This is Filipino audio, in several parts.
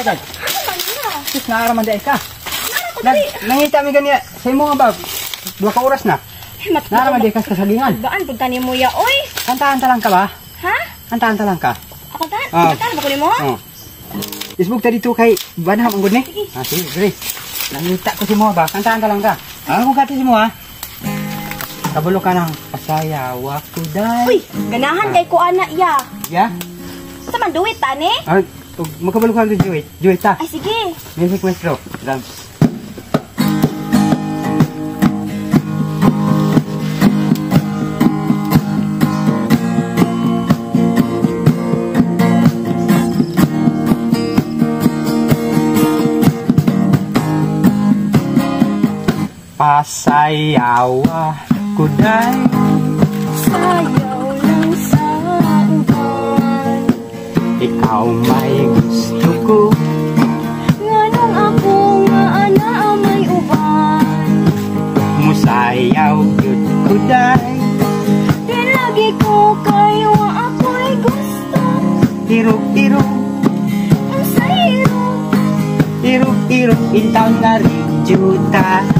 Dad. Sus naaraman dai ka. Nangita mi ganiya sa imo nga ba? 2 ka oras na. Naaraman dai ka sa salingan. Baan pud tani mo ya oy. Kantaan ta lang ka ba? Ha? Kantaan ta lang ka. Ako tan? Kantaan ba ko nimo? Oo. Isbog ta dito kay banham ang gud ni. Sige, sige. Nangita ko si mo ba? Kantaan ta lang ka. Kung kati si mo ha. Kabalo ka ng pasayawa ko dai. Uy, ganahan kay ko ana ya. Ya? Sa man duwit tani? Magkabalo ka ng duwit. Duwit ta. Ay sige. Music maestro. Drums. Pasayawa ko dai. Sayaw lang sa uban. Ikaw may gusto ko. Nganong ako nga ana may uban. Musayaw yun ko dai. Di lagi ko kayo ako'y gusto. Irog-irog. Sa irog. Irog-irog. Intaw na ridyo tayo.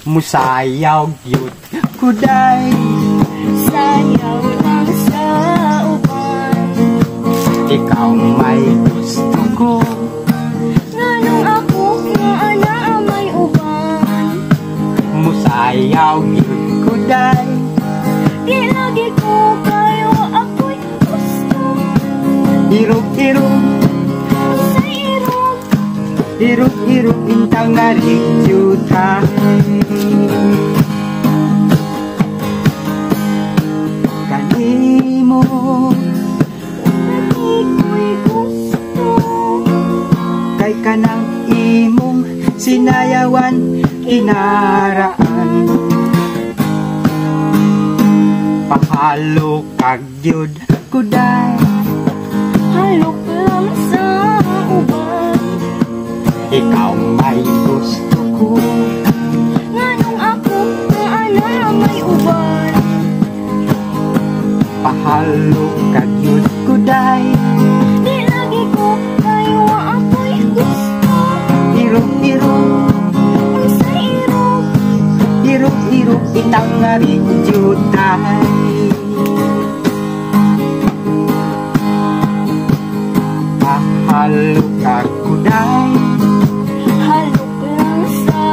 Musayaw yun ko dai. Sayaw lang sa uban. Ikaw may gusto ko. Nganong ako nga ana may uban. Musayaw yun ko dai. Di lagi ko kayo ako'y gusto. Irog-irog. Sa irog. Irog-irog. Intaw na ridyo tayo. Kanimo Lagi ko'y gusto. kay kanang imong sinayawan inaraan. Pahalo kag gyud ko dai. Halok lang sa uban. Ikaw may gusto ko. Nganong ako nga ana may uban. Pahalo kag gyud ko dai. Di lagi ko kayo ako'y gusto. Irog-irog. Sa irog. Irog-irog. Itang nga ridyo tayo. Pahalo kag ko dai. Halok lang sa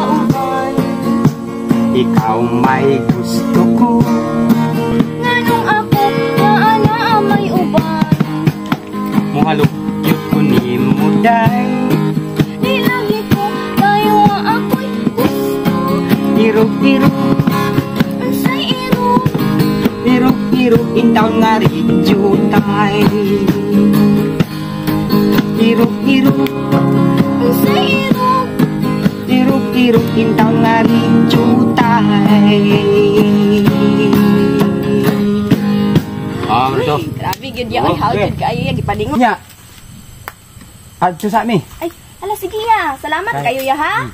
uban. Ikaw may gusto ko. Nganong ako nga ana may uban. Muhalok yun ko ni mo dai. Di lagi ko kayo ako'y gusto. Irog-irog. Sa irog. Irog-irog. Intaw nga ridyo tayo. Irog-irog. Sa irog. Irog-irog. Intaw nga ridyo tayo. Marito. Grabe gud ya oy, how gud kayo ya gipadingon. Nya. Adto sa mi. Ay, ala sige ya. Salamat kayo ya ha.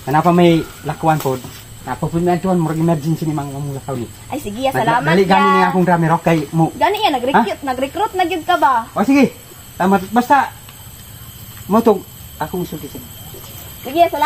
Kenapa may lakuan po? Napapunyan tuan murag emergency ni mga lakaw ni. Ay sige ya, salamat Dali gani ni ya. akong drummer rock kay mo. Gani ya nag-recruit na gyud ka ba? O sige. Tama basta mo tong akong isuti. Sige, salamat.